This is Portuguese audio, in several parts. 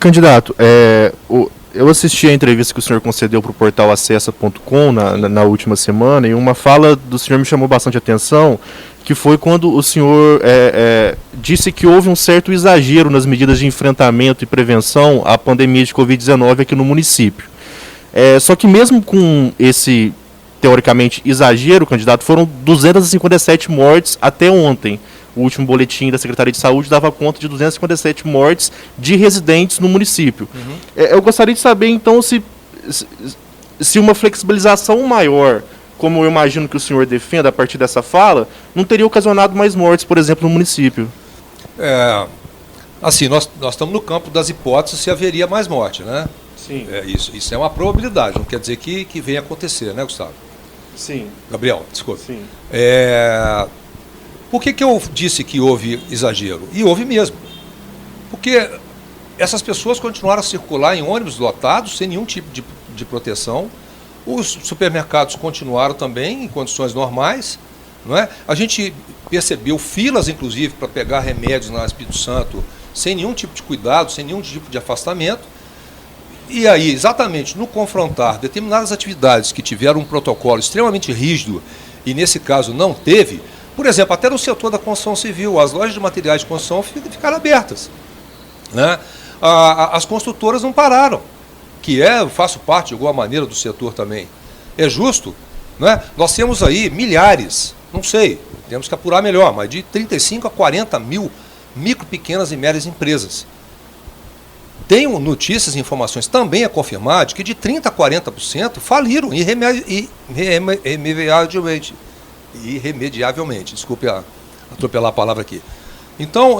Candidato, eu assisti a entrevista que o senhor concedeu para o portal Acessa.com na última semana, e uma fala do senhor me chamou bastante atenção, que foi quando o senhor disse que houve um certo exagero nas medidas de enfrentamento e prevenção à pandemia de Covid-19 aqui no município. Só que mesmo com esse, teoricamente, exagero, candidato, foram 257 mortes até ontem. O último boletim da Secretaria de Saúde dava conta de 257 mortes de residentes no município. Uhum. Eu gostaria de saber, então, se uma flexibilização maior, como eu imagino que o senhor defenda a partir dessa fala, não teria ocasionado mais mortes, por exemplo, no município. Assim, nós estamos no campo das hipóteses se haveria mais morte, né? Sim. Isso é uma probabilidade, não quer dizer que venha acontecer, né, Gustavo? Sim. Gabriel, desculpa. Sim. Por que eu disse que houve exagero? E houve mesmo. Porque essas pessoas continuaram a circular em ônibus lotados, sem nenhum tipo de proteção. Os supermercados continuaram também em condições normais. Não é? A gente percebeu filas, inclusive, para pegar remédios na Espírito Santo, sem nenhum tipo de cuidado, sem nenhum tipo de afastamento. E aí, exatamente, no confrontar determinadas atividades que tiveram um protocolo extremamente rígido, e nesse caso não teve, por exemplo, até no setor da construção civil, as lojas de materiais de construção ficaram abertas. Né? As construtoras não pararam, que eu faço parte de alguma maneira do setor também. É justo? Né? Nós temos aí milhares, não sei, temos que apurar melhor, mas de 35 a 40 mil micro, pequenas e médias empresas. Tenho notícias e informações também a confirmar de que de 30% a 40% faliram irremediavelmente. Desculpe atropelar a palavra aqui. Então,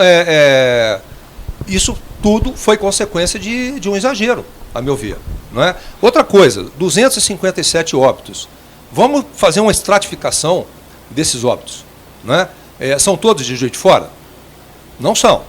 isso tudo foi consequência de um exagero, a meu ver. Não é? Outra coisa, 257 óbitos. Vamos fazer uma estratificação desses óbitos. Não é? São todos de Juiz de Fora? Não são.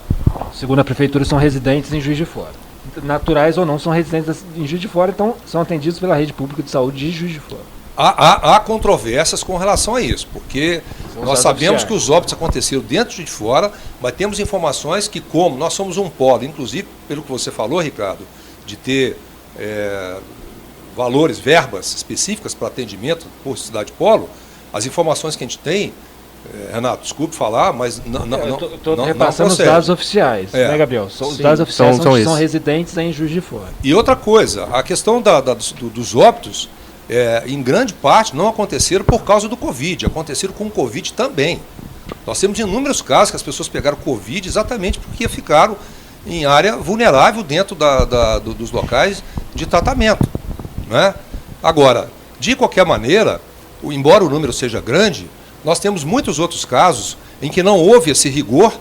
Segundo a Prefeitura, são residentes em Juiz de Fora. Naturais ou não, são residentes em Juiz de Fora, então são atendidos pela rede pública de saúde de Juiz de Fora. Há controvérsias com relação a isso, porque nós sabemos que os óbitos aconteceram dentro de Juiz de Fora, mas temos informações que, como nós somos um polo, inclusive pelo que você falou, Ricardo, de ter valores, verbas específicas para atendimento por cidade polo, as informações que a gente tem, Renato, desculpe falar, mas estou repassando os dados oficiais, né, Gabriel? Os dados oficiais são residentes em Juiz de Fora. E outra coisa, a questão dos óbitos, em grande parte, não aconteceram por causa do Covid, aconteceram com o Covid também. Nós temos inúmeros casos que as pessoas pegaram Covid exatamente porque ficaram em área vulnerável dentro dos locais de tratamento. Né? Agora, de qualquer maneira, embora o número seja grande, nós temos muitos outros casos em que não houve esse rigor,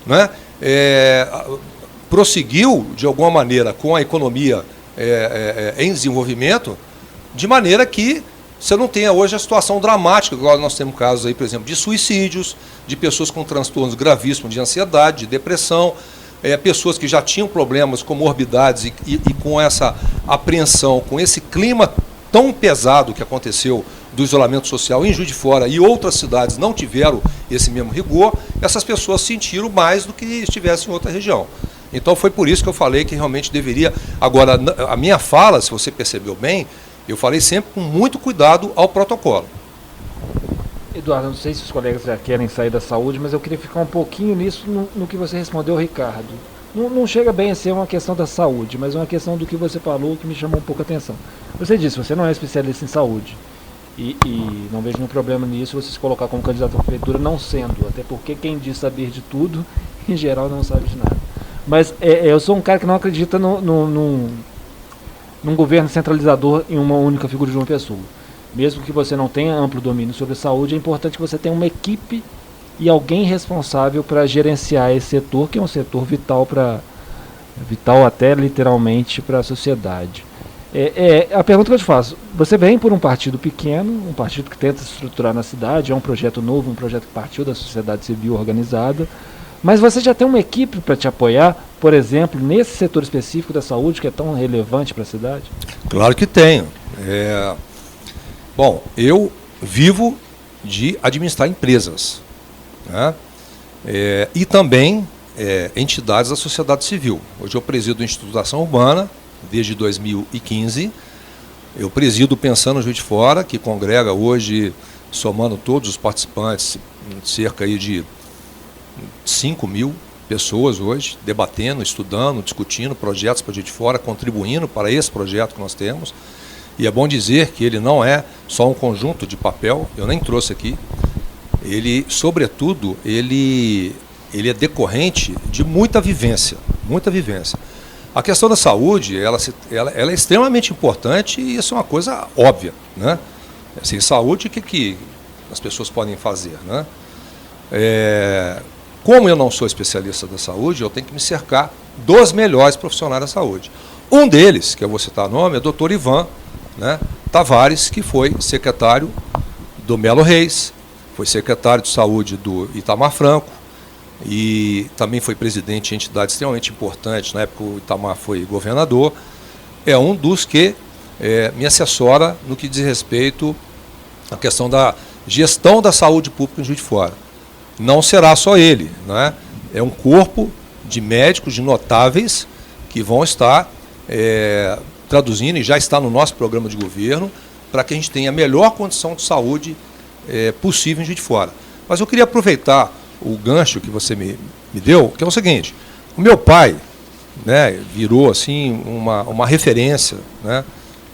né? Prosseguiu, de alguma maneira, com a economia em desenvolvimento, de maneira que você não tenha hoje a situação dramática, igual nós temos casos aí, por exemplo, de suicídios, de pessoas com transtornos gravíssimos de ansiedade, de depressão, pessoas que já tinham problemas, comorbidades e com essa apreensão, com esse clima tão pesado que aconteceu do isolamento social em Juiz de Fora e outras cidades não tiveram esse mesmo rigor, essas pessoas sentiram mais do que estivessem em outra região. Então foi por isso que eu falei que realmente deveria... Agora, a minha fala, se você percebeu bem, eu falei sempre com muito cuidado ao protocolo. Eduardo, não sei se os colegas já querem sair da saúde, mas eu queria ficar um pouquinho nisso no que você respondeu, Ricardo. Não chega bem a ser uma questão da saúde, mas uma questão do que você falou que me chamou um pouco a atenção. Você disse, você não é especialista em saúde. E não vejo nenhum problema nisso você se colocar como candidato à prefeitura, não sendo, até porque quem diz saber de tudo, em geral, não sabe de nada. Mas eu sou um cara que não acredita num governo centralizador em uma única figura de uma pessoa. Mesmo que você não tenha amplo domínio sobre a saúde, é importante que você tenha uma equipe e alguém responsável para gerenciar esse setor, que é um setor vital até literalmente para a sociedade. A pergunta que eu te faço, você vem por um partido pequeno, um partido que tenta se estruturar na cidade, é um projeto novo, um projeto que partiu da sociedade civil organizada, mas você já tem uma equipe para te apoiar, por exemplo, nesse setor específico da saúde que é tão relevante para a cidade? Claro que tenho. Bom, eu vivo de administrar empresas, né? E também entidades da sociedade civil. Hoje eu presido o Instituto da Ação Urbana, desde 2015. Eu presido o Pensando Juiz de Fora, que congrega hoje, somando todos os participantes, cerca aí de 5.000 pessoas hoje, debatendo, estudando, discutindo projetos para Juiz de Fora, contribuindo para esse projeto que nós temos. E é bom dizer que ele não é só um conjunto de papel, eu nem trouxe aqui. Ele, sobretudo, ele é decorrente de muita vivência, muita vivência. A questão da saúde, ela é extremamente importante e isso é uma coisa óbvia, né? Sem saúde, o que as pessoas podem fazer, né? Como eu não sou especialista da saúde, eu tenho que me cercar dos melhores profissionais da saúde. Um deles, que eu vou citar o nome, é o Dr. Ivan, né, Tavares, que foi secretário do Melo Reis, foi secretário de saúde do Itamar Franco e também foi presidente de entidades extremamente importantes. Na época o Itamar foi governador. É um dos que me assessora no que diz respeito à questão da gestão da saúde pública em Juiz de Fora. Não será só ele, né? É um corpo de médicos de notáveis que vão estar traduzindo, e já está no nosso programa de governo, para que a gente tenha a melhor condição de saúde possível em Juiz de Fora. Mas eu queria aproveitar o gancho que você me deu, que é o seguinte: o meu pai, né, virou assim uma referência, né,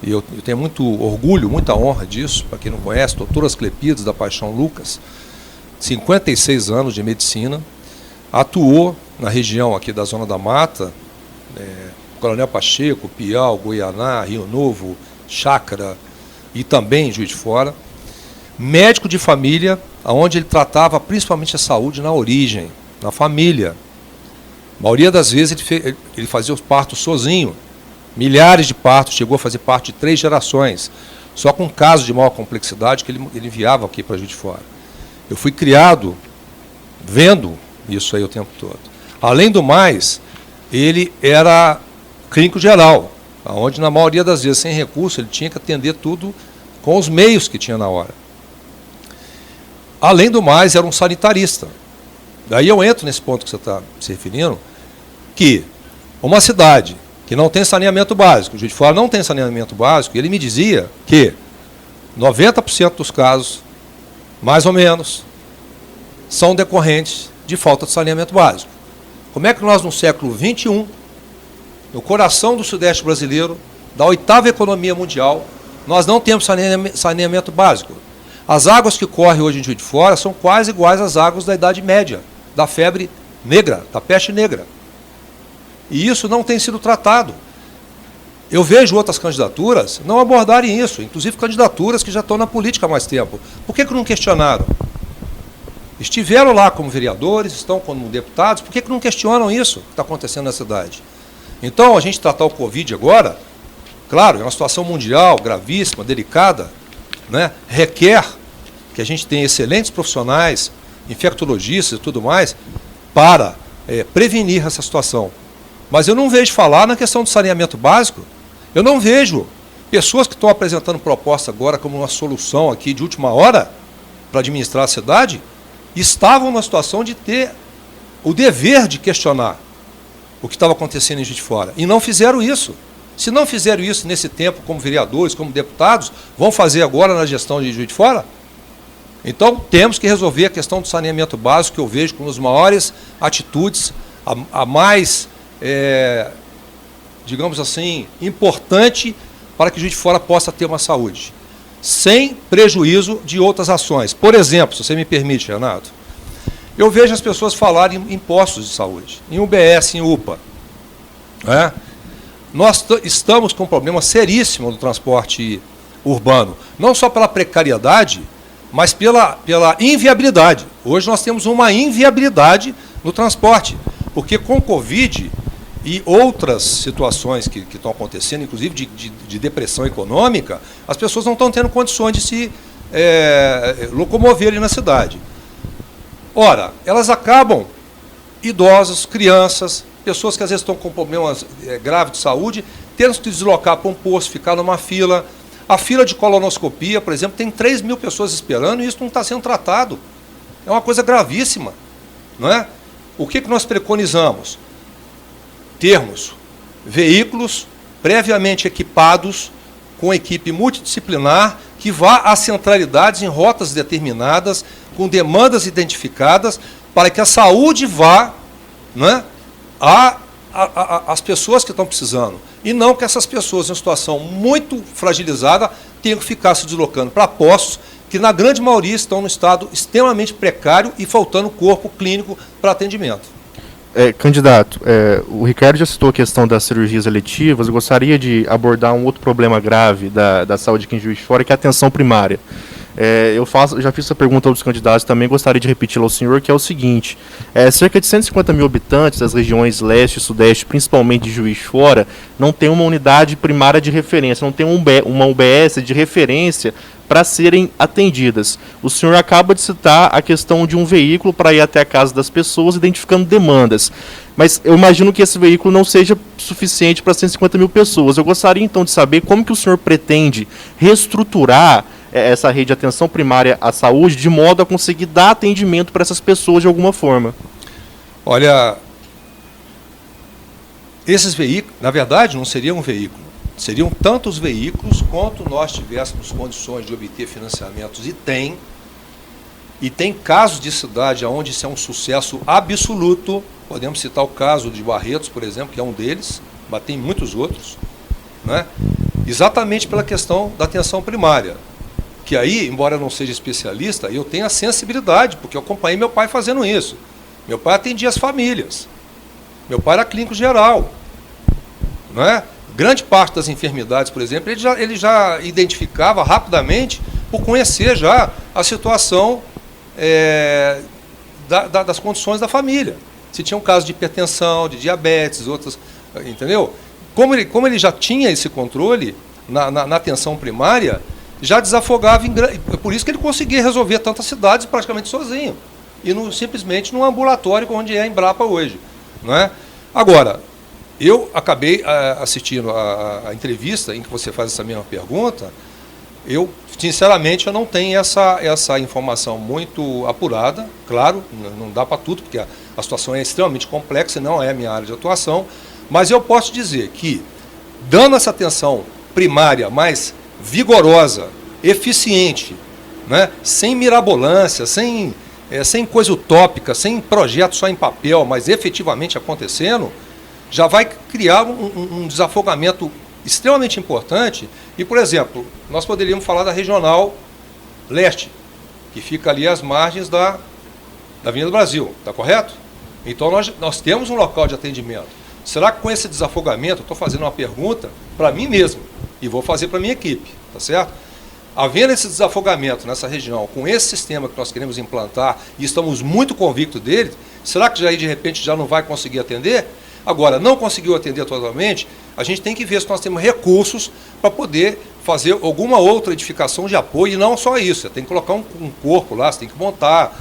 e eu tenho muito orgulho, muita honra disso. Para quem não conhece, doutor Asclepiades da Paixão Lucas, 56 anos de medicina, atuou na região aqui da Zona da Mata, Coronel Pacheco, Piau, Goianá, Rio Novo, Chácara e também em Juiz de Fora. Médico de família, onde ele tratava principalmente a saúde na origem, na família. A maioria das vezes ele fazia os partos sozinho. Milhares de partos, chegou a fazer parte de 3 gerações, só com casos de maior complexidade que ele enviava aqui para Juiz de Fora. Eu fui criado vendo isso aí o tempo todo. Além do mais, ele era clínico geral, onde na maioria das vezes, sem recurso, ele tinha que atender tudo com os meios que tinha na hora. Além do mais, era um sanitarista. Daí eu entro nesse ponto que você está se referindo, que uma cidade que não tem saneamento básico, Juiz de Fora não tem saneamento básico, e ele me dizia que 90% dos casos, mais ou menos, são decorrentes de falta de saneamento básico. Como é que nós, no século XXI, no coração do Sudeste brasileiro, da 8ª economia mundial, nós não temos saneamento básico? As águas que correm hoje em Juiz de Fora são quase iguais às águas da Idade Média, da febre negra, da peste negra. E isso não tem sido tratado. Eu vejo outras candidaturas não abordarem isso, inclusive candidaturas que já estão na política há mais tempo. Por que não questionaram? Estiveram lá como vereadores, estão como deputados, por que não questionam isso que está acontecendo na cidade? Então, a gente tratar o Covid agora, claro, é uma situação mundial, gravíssima, delicada, né? Requer que a gente tenha excelentes profissionais, infectologistas e tudo mais, para prevenir essa situação. Mas eu não vejo falar na questão do saneamento básico. Eu não vejo pessoas que estão apresentando proposta agora como uma solução aqui de última hora para administrar a cidade, estavam numa situação de ter o dever de questionar o que estava acontecendo em Juiz de Fora. E não fizeram isso. Se não fizeram isso nesse tempo como vereadores, como deputados, vão fazer agora na gestão de Juiz de Fora? Então, temos que resolver a questão do saneamento básico, que eu vejo como as maiores atitudes, a mais, digamos assim, importante para que Juiz de Fora possa ter uma saúde, sem prejuízo de outras ações. Por exemplo, se você me permite, Renato, eu vejo as pessoas falarem em postos de saúde, em UBS, em UPA. Nós estamos com um problema seríssimo no transporte urbano, não só pela precariedade, mas pela inviabilidade. Hoje nós temos uma inviabilidade no transporte, porque com o Covid e outras situações que estão acontecendo, inclusive de depressão econômica, as pessoas não estão tendo condições de se locomoverem na cidade. Ora, elas acabam, idosos, crianças, pessoas que às vezes estão com problemas graves de saúde, tendo que se deslocar para um posto, ficar numa fila. A fila de colonoscopia, por exemplo, tem 3.000 pessoas esperando e isso não está sendo tratado. É uma coisa gravíssima, não é? o que nós preconizamos? Termos veículos previamente equipados com equipe multidisciplinar que vá às centralidades em rotas determinadas, com demandas identificadas, para que a saúde vá, né, às pessoas que estão precisando. E não que essas pessoas em situação muito fragilizada tenham que ficar se deslocando para postos que, na grande maioria, estão no estado extremamente precário e faltando corpo clínico para atendimento. Candidato, o Ricardo já citou a questão das cirurgias eletivas. Eu gostaria de abordar um outro problema grave da saúde aqui em Juiz de Fora, que é a atenção primária. Já fiz essa pergunta aos candidatos, também gostaria de repeti-la ao senhor, que é o seguinte: cerca de 150 mil habitantes das regiões leste e sudeste, principalmente de Juiz de Fora, não tem uma unidade primária de referência, não tem uma UBS de referência para serem atendidas. O senhor acaba de citar a questão de um veículo para ir até a casa das pessoas, identificando demandas. Mas eu imagino que esse veículo não seja suficiente para 150 mil pessoas. Eu gostaria, então, de saber como que o senhor pretende reestruturar essa rede de atenção primária à saúde, de modo a conseguir dar atendimento para essas pessoas de alguma forma. Olha, esses veículos, na verdade, não seriam um veículo. Seriam tantos veículos quanto nós tivéssemos condições de obter financiamentos, e tem casos de cidade onde isso é um sucesso absoluto. Podemos citar o caso de Barretos, por exemplo, que é um deles, mas tem muitos outros, né? Exatamente pela questão da atenção primária, que aí, embora eu não seja especialista, eu tenho a sensibilidade, porque eu acompanhei meu pai fazendo isso. Meu pai atendia as famílias, meu pai era clínico geral, né? Grande parte das enfermidades, por exemplo, ele já identificava rapidamente, por conhecer já a situação das condições da família. Se tinha um caso de hipertensão, de diabetes, outras, entendeu? Como ele já tinha esse controle na atenção primária, já desafogava, por isso que ele conseguia resolver tantas cidades praticamente sozinho, e simplesmente num ambulatório onde é a Embrapa hoje, né? Agora, eu acabei assistindo a entrevista em que você faz essa mesma pergunta. Sinceramente, eu não tenho essa informação muito apurada. Claro, não dá para tudo, porque a situação é extremamente complexa e não é a minha área de atuação, mas eu posso dizer que, dando essa atenção primária mais vigorosa, eficiente, né, sem mirabolância, sem coisa utópica, sem projeto só em papel, mas efetivamente acontecendo, já vai criar um desafogamento extremamente importante. E, por exemplo, nós poderíamos falar da Regional Leste, que fica ali às margens da Avenida do Brasil, está correto? Então, nós temos um local de atendimento. Será que com esse desafogamento, eu estou fazendo uma pergunta para mim mesmo, e vou fazer para a minha equipe, tá certo? Havendo esse desafogamento nessa região, com esse sistema que nós queremos implantar, e estamos muito convictos dele, será que de repente já não vai conseguir atender? Agora, não conseguiu atender totalmente, a gente tem que ver se nós temos recursos para poder fazer alguma outra edificação de apoio, e não só isso. Você tem que colocar um corpo lá, você tem que montar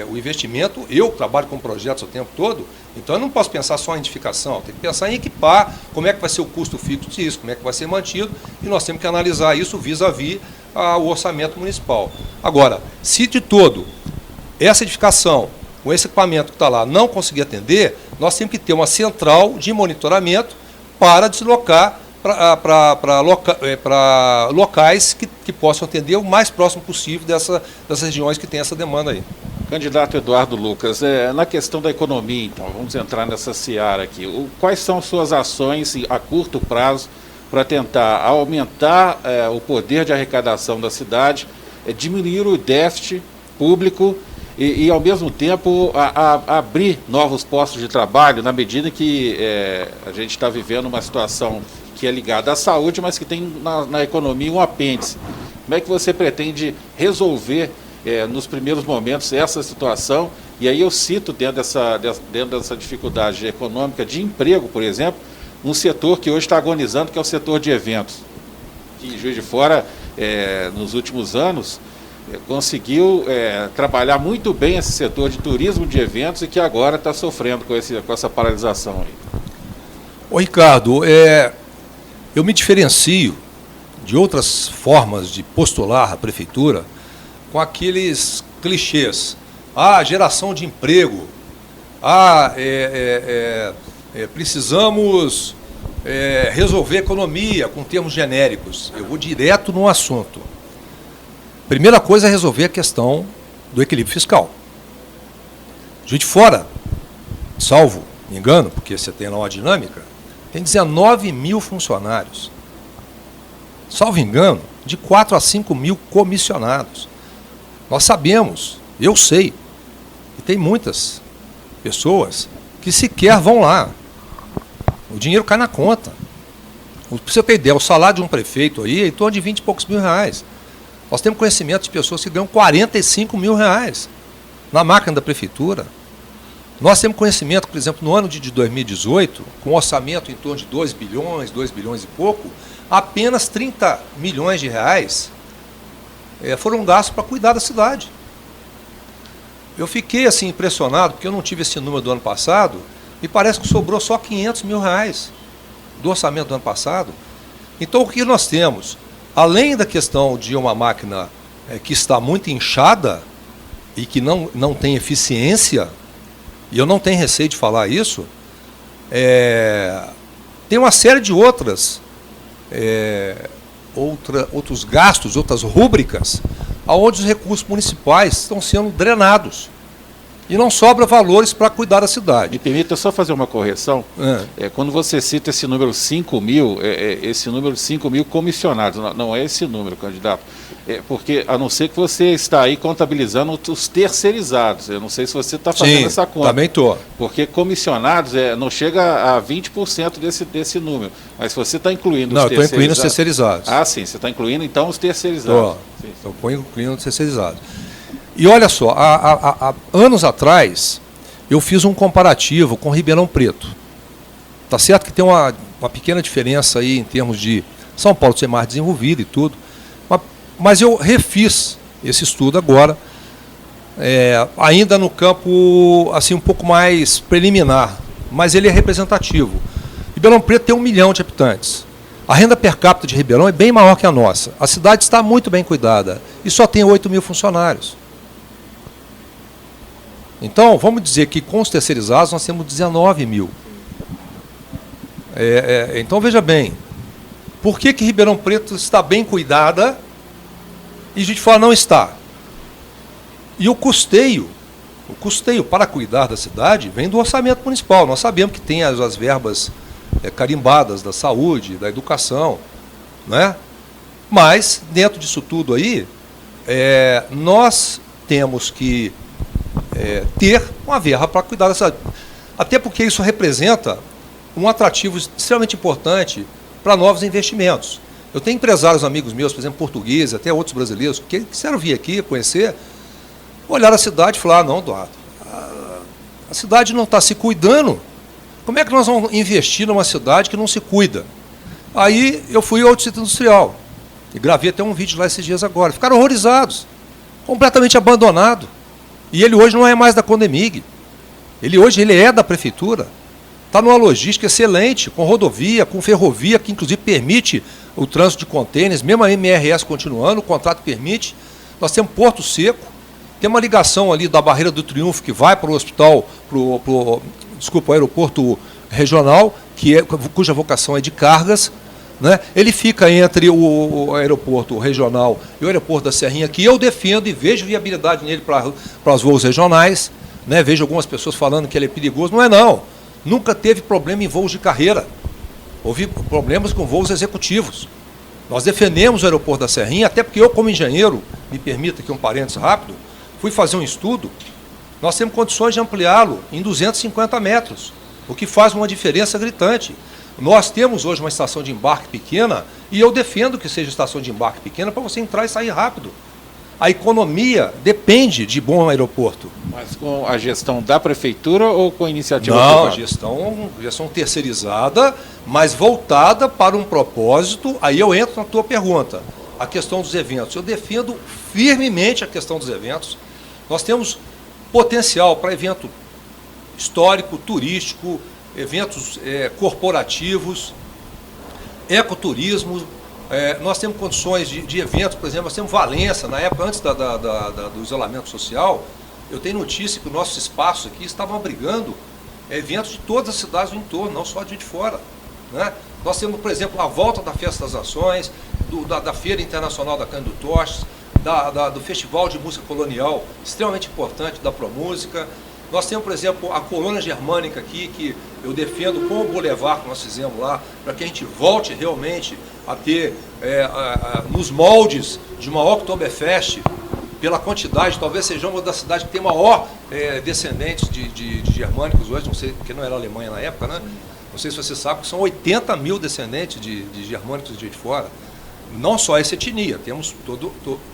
o investimento. Eu trabalho com projetos o tempo todo, então eu não posso pensar só em edificação, eu tenho que pensar em equipar, como é que vai ser o custo fixo disso, como é que vai ser mantido, e nós temos que analisar isso vis-à-vis o orçamento municipal. Agora, se de todo essa edificação, com esse equipamento que está lá, não conseguir atender, nós temos que ter uma central de monitoramento para deslocar para locais que possam atender o mais próximo possível das regiões que tem essa demanda aí. Candidato Eduardo Lucas, na questão da economia, então, vamos entrar nessa seara aqui. Quais são suas ações a curto prazo para tentar aumentar o poder de arrecadação da cidade, diminuir o déficit público e ao mesmo tempo, abrir novos postos de trabalho, na medida que a gente está vivendo uma situação que é ligada à saúde, mas que tem na economia um apêndice? Como é que você pretende resolver, nos primeiros momentos, essa situação? E aí eu cito, dentro dessa dificuldade econômica de emprego, por exemplo, um setor que hoje está agonizando, que é o setor de eventos, que em Juiz de Fora, nos últimos anos, conseguiu trabalhar muito bem esse setor de turismo de eventos, e que agora está sofrendo com essa paralisação aí. Ô Ricardo, eu me diferencio de outras formas de postular a prefeitura com aqueles clichês. Geração de emprego. Precisamos resolver a economia com termos genéricos. Eu vou direto no assunto. Primeira coisa é resolver a questão do equilíbrio fiscal. Juiz de Fora, salvo me engano, porque você tem lá uma dinâmica, tem 19 mil funcionários. Salvo engano, de 4 a 5 mil comissionados. Nós sabemos, eu sei, e tem muitas pessoas que sequer vão lá. O dinheiro cai na conta. Para você ter ideia, o salário de um prefeito aí é em torno de 20 e poucos mil reais. Nós temos conhecimento de pessoas que ganham 45 mil reais na máquina da prefeitura. Nós temos conhecimento, por exemplo, no ano de 2018, com um orçamento em torno de 2 bilhões e pouco, apenas 30 milhões de reais foram gastos para cuidar da cidade. Eu fiquei assim impressionado, porque eu não tive esse número do ano passado, e parece que sobrou só 500 mil reais do orçamento do ano passado. Então o que nós temos? Além da questão de uma máquina que está muito inchada e que não tem eficiência, e eu não tenho receio de falar isso, tem uma série de outros gastos, outras rúbricas, onde os recursos municipais estão sendo drenados. E não sobra valores para cuidar da cidade. Me permita só fazer uma correção. Quando você cita esse número 5 mil, esse número de 5 mil comissionados, não é esse número, candidato. Porque, a não ser que você está aí contabilizando os terceirizados. Eu não sei se você está fazendo essa conta. Também estou. Porque comissionados não chega a 20% desse número. Mas se você está incluindo os terceirizados... Não, eu estou incluindo os terceirizados. Ah, sim, você está incluindo então os terceirizados. Estou incluindo os terceirizados. E olha só, há anos atrás, eu fiz um comparativo com Ribeirão Preto. Tá certo que tem uma pequena diferença aí em termos de São Paulo ser mais desenvolvido e tudo, mas eu refiz esse estudo agora, ainda no campo assim um pouco mais preliminar, mas ele é representativo. Ribeirão Preto tem 1 milhão de habitantes. A renda per capita de Ribeirão é bem maior que a nossa. A cidade está muito bem cuidada e só tem 8 mil funcionários. Então, vamos dizer que com os terceirizados nós temos 19 mil. Então, veja bem, por que Ribeirão Preto está bem cuidada e Juiz de Fora não está? E o custeio para cuidar da cidade vem do orçamento municipal. Nós sabemos que tem as verbas carimbadas da saúde, da educação, né? Mas, dentro disso tudo aí, nós temos que ter uma verba para cuidar dessa... Até porque isso representa um atrativo extremamente importante para novos investimentos. Eu tenho empresários amigos meus, por exemplo, portugueses, até outros brasileiros, que quiseram vir aqui conhecer, olhar a cidade e falar, não, Eduardo, a cidade não está se cuidando. Como é que nós vamos investir numa cidade que não se cuida? Aí eu fui ao Distrito Industrial e gravei até um vídeo lá esses dias agora. Ficaram horrorizados, completamente abandonado. E ele hoje não é mais da Condemig. Hoje ele é da prefeitura. Está numa logística excelente, com rodovia, com ferrovia, que inclusive permite o trânsito de contêineres, mesmo a MRS continuando, o contrato permite. Nós temos Porto Seco, tem uma ligação ali da Barreira do Triunfo que vai para o hospital, o aeroporto regional, cuja vocação é de cargas, né? Ele fica entre o aeroporto regional e o aeroporto da Serrinha, que eu defendo e vejo viabilidade nele para os voos regionais, né? Vejo algumas pessoas falando que ele é perigoso. Não é não. Nunca teve problema em voos de carreira. Houve problemas com voos executivos. Nós defendemos o aeroporto da Serrinha, até porque eu, como engenheiro, me permita aqui um parênteses rápido, fui fazer um estudo, nós temos condições de ampliá-lo em 250 metros, o que faz uma diferença gritante. Nós temos hoje uma estação de embarque pequena, e eu defendo que seja estação de embarque pequena para você entrar e sair rápido. A economia depende de bom aeroporto. Mas com a gestão da prefeitura ou com a iniciativa privada? Não, gestão terceirizada, mas voltada para um propósito. Aí eu entro na tua pergunta, a questão dos eventos. Eu defendo firmemente a questão dos eventos. Nós temos potencial para evento histórico, turístico, eventos corporativos, ecoturismo. Nós temos condições de eventos, por exemplo, nós temos Valença, na época antes do isolamento social, eu tenho notícia que o nosso espaço aqui estavam abrigando eventos de todas as cidades do entorno, não só de Juiz de Fora, né? Nós temos, por exemplo, a volta da Festa das Nações, da Feira Internacional da Cana do Toches, do Festival de Música Colonial, extremamente importante, da Promúsica. Nós temos, por exemplo, a Colônia Germânica aqui, que eu defendo com o Boulevard que nós fizemos lá, para que a gente volte realmente a ter, nos moldes de uma Oktoberfest, pela quantidade, talvez seja uma das cidades que tem maior descendentes de germânicos hoje, não sei, porque não era a Alemanha na época, né? Não sei se você sabe que são 80 mil descendentes de germânicos de fora. Não só essa etnia, temos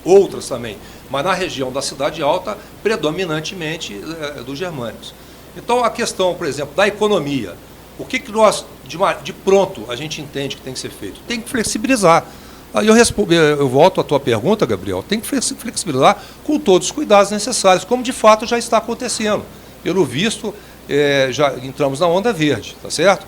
outras também, mas na região da Cidade Alta, predominantemente dos germânicos. Então, a questão, por exemplo, da economia, o que nós, de pronto, a gente entende que tem que ser feito? Tem que flexibilizar. Aí eu volto à tua pergunta, Gabriel, tem que flexibilizar com todos os cuidados necessários, como de fato já está acontecendo. Pelo visto, já entramos na onda verde, tá certo?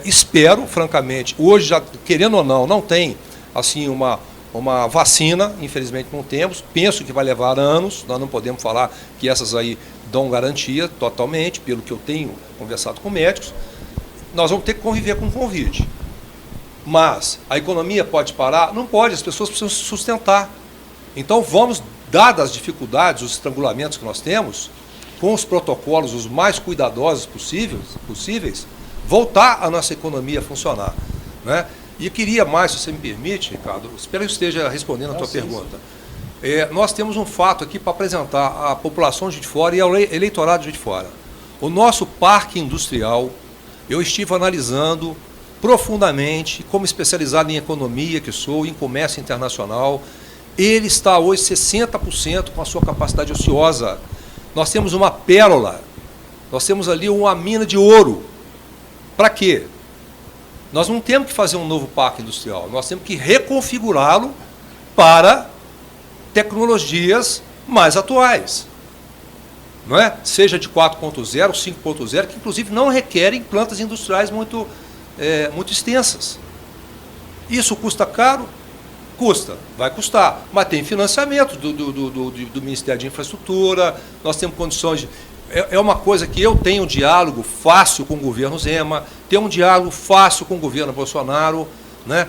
Espero, francamente, hoje, já, querendo ou não tem assim uma vacina, infelizmente não temos, penso que vai levar anos, nós não podemos falar que essas aí dão garantia totalmente, pelo que eu tenho conversado com médicos, nós vamos ter que conviver com o Covid. Mas a economia pode parar? Não pode, as pessoas precisam se sustentar. Então vamos, dadas as dificuldades, os estrangulamentos que nós temos, com os protocolos os mais cuidadosos possíveis, voltar a nossa economia a funcionar, né? E eu queria mais, se você me permite, Ricardo, espero que eu esteja respondendo a tua pergunta. Nós temos um fato aqui para apresentar à população de Juiz de Fora e ao eleitorado de Juiz de Fora. O nosso parque industrial, eu estive analisando profundamente, como especializado em economia que sou, em comércio internacional, ele está hoje 60% com a sua capacidade ociosa. Nós temos uma pérola, nós temos ali uma mina de ouro. Para quê? Nós não temos que fazer um novo parque industrial, nós temos que reconfigurá-lo para tecnologias mais atuais, não é? Seja de 4.0, 5.0, que inclusive não requerem plantas industriais muito extensas. Isso custa caro? Custa, vai custar, mas tem financiamento do Ministério de Infraestrutura, nós temos condições de... É uma coisa que eu tenho um diálogo fácil com o governo Zema, tenho um diálogo fácil com o governo Bolsonaro, né?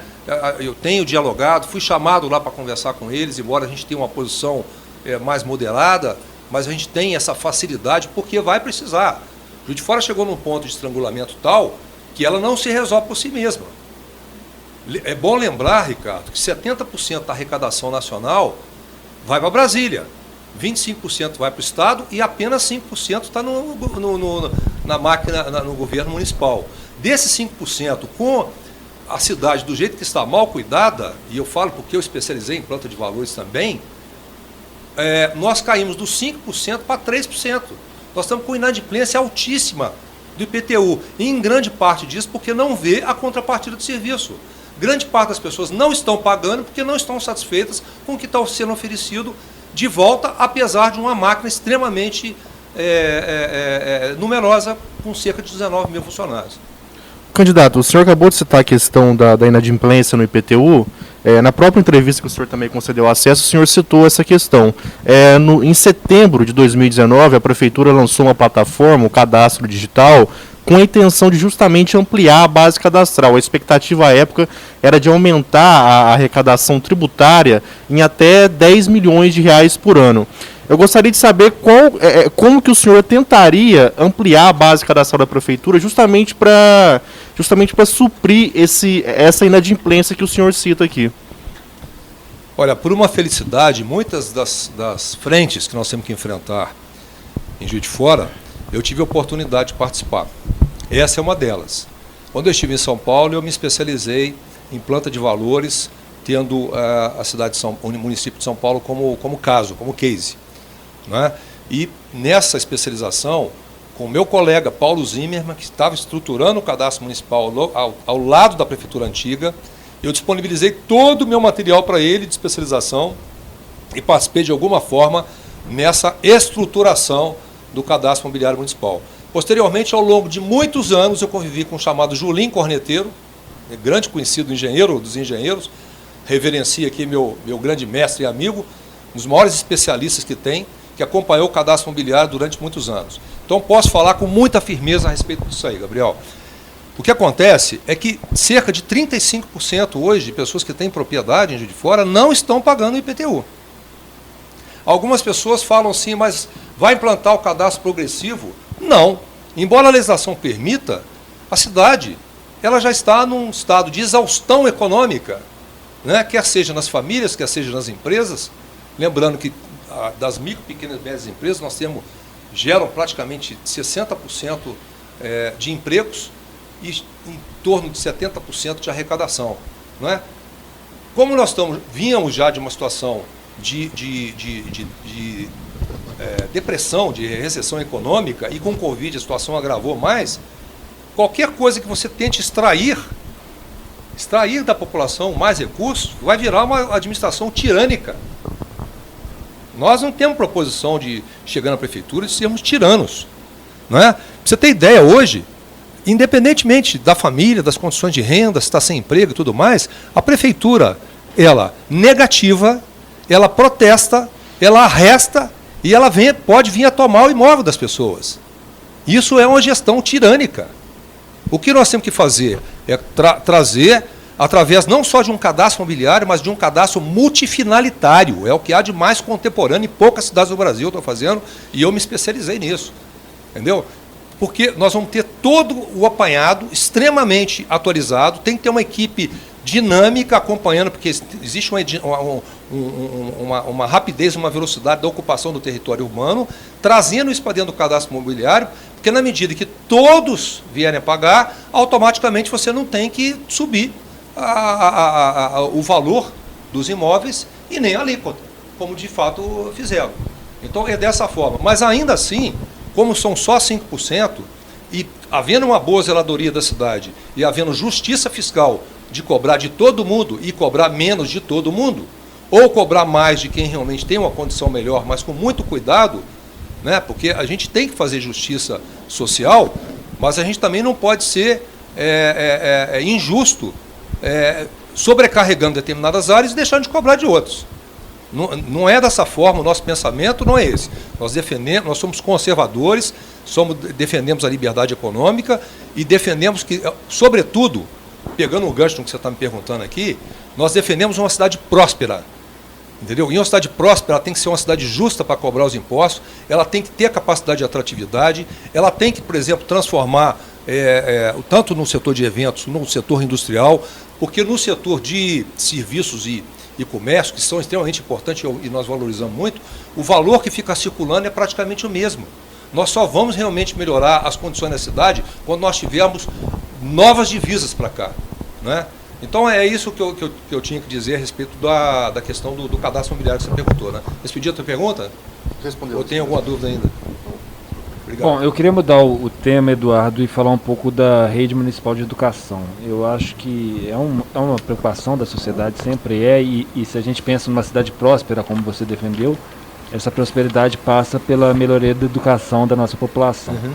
Eu tenho dialogado, fui chamado lá para conversar com eles, embora a gente tenha uma posição mais moderada, mas a gente tem essa facilidade porque vai precisar. Juiz de Fora chegou num ponto de estrangulamento tal que ela não se resolve por si mesma. É bom lembrar, Ricardo, que 70% da arrecadação nacional vai para Brasília. 25% vai para o Estado e apenas 5% está na máquina, no governo municipal. Desses 5%, com a cidade do jeito que está mal cuidada, e eu falo porque eu especializei em planta de valores também, nós caímos dos 5% para 3%. Nós estamos com inadimplência altíssima do IPTU, e em grande parte disso porque não vê a contrapartida do serviço. Grande parte das pessoas não estão pagando porque não estão satisfeitas com o que está sendo oferecido de volta, apesar de uma máquina extremamente numerosa, com cerca de 19 mil funcionários. Candidato, o senhor acabou de citar a questão da inadimplência no IPTU. Na própria entrevista que o senhor também concedeu acesso, o senhor citou essa questão. Em setembro de 2019, a Prefeitura lançou uma plataforma, o Cadastro Digital, com a intenção de justamente ampliar a base cadastral. A expectativa à época era de aumentar a arrecadação tributária em até 10 milhões de reais por ano. Eu gostaria de saber como que o senhor tentaria ampliar a base cadastral da Prefeitura justamente para suprir essa inadimplência que o senhor cita aqui. Olha, por uma felicidade, muitas das frentes que nós temos que enfrentar em Juiz de Fora, eu tive a oportunidade de participar. Essa é uma delas. Quando eu estive em São Paulo, eu me especializei em planta de valores, tendo o município de São Paulo como caso, como case, né? E nessa especialização, com o meu colega Paulo Zimmermann, que estava estruturando o cadastro municipal ao lado da prefeitura antiga, eu disponibilizei todo o meu material para ele de especialização e participei de alguma forma nessa estruturação do cadastro imobiliário municipal. Posteriormente, ao longo de muitos anos, eu convivi com o chamado Julim Corneteiro, grande conhecido engenheiro dos engenheiros, reverencio aqui meu grande mestre e amigo, um dos maiores especialistas que tem, que acompanhou o cadastro imobiliário durante muitos anos. Então posso falar com muita firmeza a respeito disso aí, Gabriel. O que acontece é que cerca de 35% hoje de pessoas que têm propriedade em Juiz de Fora não estão pagando o IPTU. Algumas pessoas falam assim, mas vai implantar o cadastro progressivo? Não. Embora a legislação permita, a cidade ela já está num estado de exaustão econômica, né? Quer seja nas famílias, quer seja nas empresas. Lembrando que das micro, pequenas e médias empresas geram praticamente 60% de empregos e em torno de 70% de arrecadação. Não é? Como nós vínhamos já de uma situação de depressão, de recessão econômica, e com o Covid a situação agravou mais, qualquer coisa que você tente extrair da população mais recursos, vai virar uma administração tirânica. Nós não temos proposição de chegar na prefeitura e sermos tiranos. Não é? Pra você ter ideia, hoje, independentemente da família, das condições de renda, se está sem emprego e tudo mais, a prefeitura, ela negativa, ela protesta, ela arresta e ela pode vir a tomar o imóvel das pessoas. Isso é uma gestão tirânica. O que nós temos que fazer é trazer, através não só de um cadastro imobiliário, mas de um cadastro multifinalitário. É o que há de mais contemporâneo em poucas cidades do Brasil estou fazendo, e eu me especializei nisso. Entendeu? Porque nós vamos ter todo o apanhado extremamente atualizado, tem que ter uma equipe dinâmica acompanhando, porque existe uma rapidez, uma velocidade da ocupação do território urbano, trazendo isso para dentro do cadastro imobiliário, porque na medida que todos vierem a pagar, automaticamente você não tem que subir o valor dos imóveis e nem a alíquota, como de fato fizeram. Então é dessa forma. Mas ainda assim, como são só 5%, e havendo uma boa zeladoria da cidade e havendo justiça fiscal de cobrar de todo mundo e cobrar menos de todo mundo, ou cobrar mais de quem realmente tem uma condição melhor, mas com muito cuidado, né? Porque a gente tem que fazer justiça social, mas a gente também não pode ser injusto, sobrecarregando determinadas áreas e deixando de cobrar de outros. Não é dessa forma, o nosso pensamento não é esse. Nós somos conservadores, defendemos a liberdade econômica e defendemos que, sobretudo, pegando o gancho no que você está me perguntando aqui, nós defendemos uma cidade próspera. Entendeu? E uma cidade próspera, ela tem que ser uma cidade justa para cobrar os impostos, ela tem que ter a capacidade de atratividade, ela tem que, por exemplo, transformar, tanto no setor de eventos, no setor industrial, porque no setor de serviços e comércio, que são extremamente importantes e nós valorizamos muito, o valor que fica circulando é praticamente o mesmo. Nós só vamos realmente melhorar as condições da cidade quando nós tivermos novas divisas para cá, né? Então é isso que eu tinha que dizer a respeito da questão do cadastro imobiliário que você perguntou, né? Respondi a tua pergunta? Respondeu. Ou tem alguma dúvida ainda? Obrigado. Bom, eu queria mudar o tema, Eduardo, e falar um pouco da rede municipal de educação. Eu acho que é uma preocupação da sociedade, sempre e se a gente pensa numa cidade próspera, como você defendeu, essa prosperidade passa pela melhoria da educação da nossa população. Uhum.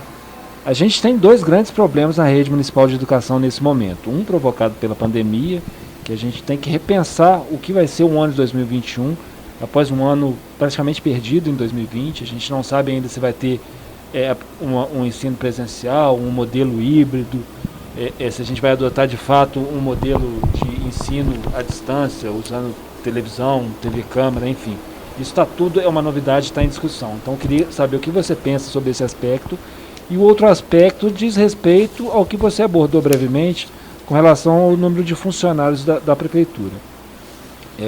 A gente tem dois grandes problemas na rede municipal de educação nesse momento. Um provocado pela pandemia, que a gente tem que repensar o que vai ser o ano de 2021, após um ano praticamente perdido em 2020. A gente não sabe ainda se vai ter um ensino presencial, um modelo híbrido, se a gente vai adotar de fato um modelo de ensino à distância, usando televisão, TV câmera, enfim. Isso tudo é uma novidade, está em discussão. Então eu queria saber o que você pensa sobre esse aspecto. E o outro aspecto diz respeito ao que você abordou brevemente com relação ao número de funcionários da prefeitura.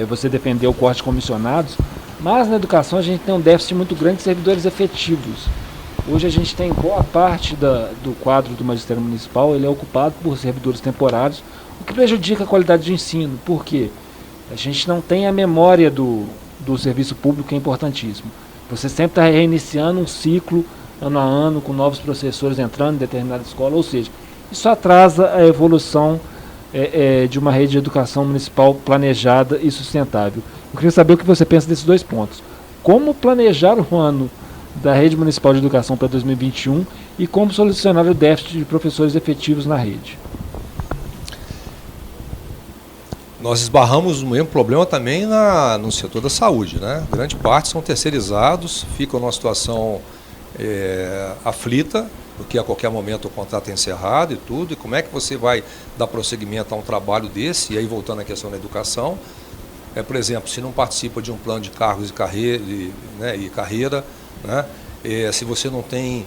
Você defendeu o corte de comissionados, mas na educação a gente tem um déficit muito grande de servidores efetivos. Hoje a gente tem boa parte do quadro do magistério municipal, ele é ocupado por servidores temporários, o que prejudica a qualidade de ensino. Por quê? A gente não tem a memória do serviço público, que é importantíssimo. Você sempre está reiniciando um ciclo ano a ano, com novos professores entrando em determinada escola, ou seja, isso atrasa a evolução de uma rede de educação municipal planejada e sustentável. Eu queria saber o que você pensa desses dois pontos. Como planejar o ano da rede municipal de educação para 2021 e como solucionar o déficit de professores efetivos na rede? nós esbarramos no mesmo problema também no setor da saúde, né? Grande parte são terceirizados, ficam numa situação aflita, porque a qualquer momento o contrato é encerrado e tudo, e como é que você vai dar prosseguimento a um trabalho desse? E aí, voltando à questão da educação, por exemplo, se não participa de um plano de cargos e carreira, né? Se você não tem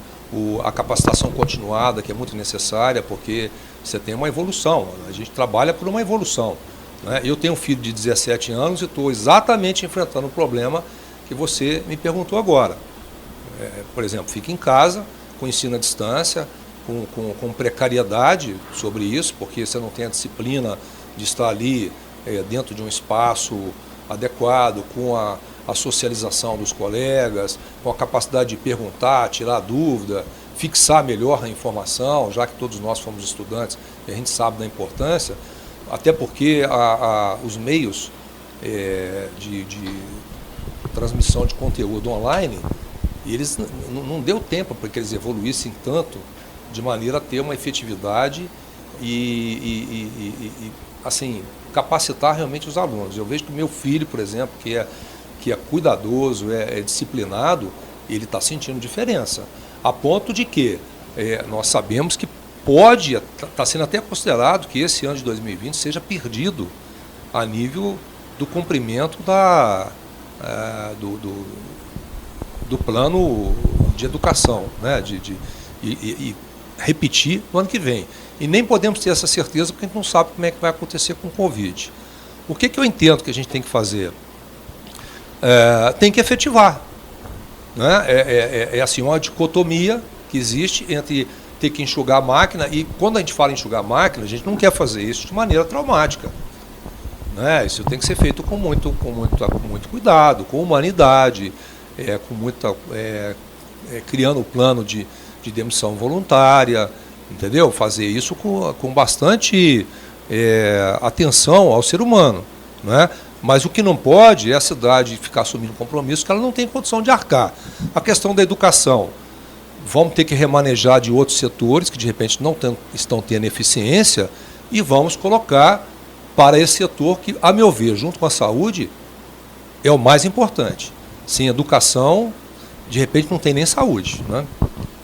a capacitação continuada, que é muito necessária, porque você tem uma evolução, a gente trabalha por uma evolução, né? Eu tenho um filho de 17 anos e estou exatamente enfrentando o problema que você me perguntou agora. Por exemplo, fica em casa, com ensino à distância, com precariedade sobre isso, porque você não tem a disciplina de estar ali dentro de um espaço adequado, com a socialização dos colegas, com a capacidade de perguntar, tirar dúvida, fixar melhor a informação, já que todos nós fomos estudantes e a gente sabe da importância, até porque os meios de transmissão de conteúdo online, eles não deu tempo para que eles evoluíssem tanto, de maneira a ter uma efetividade e assim, capacitar realmente os alunos. Eu vejo que o meu filho, por exemplo, que é cuidadoso, é disciplinado, ele está sentindo diferença. A ponto de que nós sabemos que está sendo até considerado que esse ano de 2020 seja perdido a nível do cumprimento do plano de educação, né? E repetir no ano que vem. E nem podemos ter essa certeza porque a gente não sabe como é que vai acontecer com o Covid. O que eu entendo que a gente tem que fazer? Tem que efetivar, né? Assim, uma dicotomia que existe entre ter que enxugar a máquina, e quando a gente fala em enxugar a máquina, a gente não quer fazer isso de maneira traumática, né? Isso tem que ser feito com muito cuidado, com humanidade, criando um plano de demissão voluntária, entendeu? Fazer isso com bastante atenção ao ser humano, né? Mas o que não pode é a cidade ficar assumindo compromisso que ela não tem condição de arcar. A questão da educação, vamos ter que remanejar de outros setores que de repente não estão tendo eficiência e vamos colocar para esse setor que, a meu ver, junto com a saúde, é o mais importante. Sem educação, de repente não tem nem saúde, né?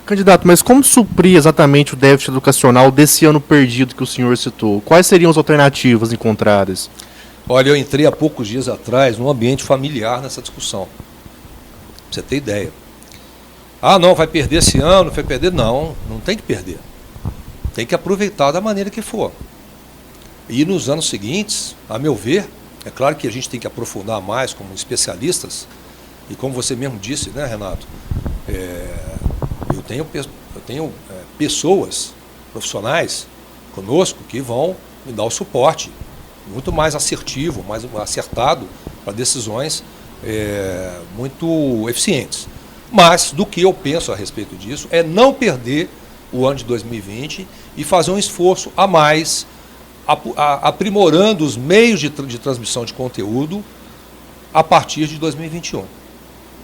Candidato, mas como suprir exatamente o déficit educacional desse ano perdido que o senhor citou? Quais seriam as alternativas encontradas? Olha, eu entrei há poucos dias atrás num ambiente familiar nessa discussão. Pra você ter ideia. Não, vai perder esse ano, vai perder. Não tem que perder. Tem que aproveitar da maneira que for. E nos anos seguintes, a meu ver, é claro que a gente tem que aprofundar mais como especialistas, e como você mesmo disse, né, Renato? Eu tenho pessoas profissionais conosco que vão me dar o suporte muito mais assertivo, mais acertado para decisões muito eficientes. Mas do que eu penso a respeito disso é não perder o ano de 2020 e fazer um esforço a mais, aprimorando os meios de transmissão de conteúdo a partir de 2021.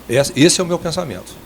Esse é o meu pensamento.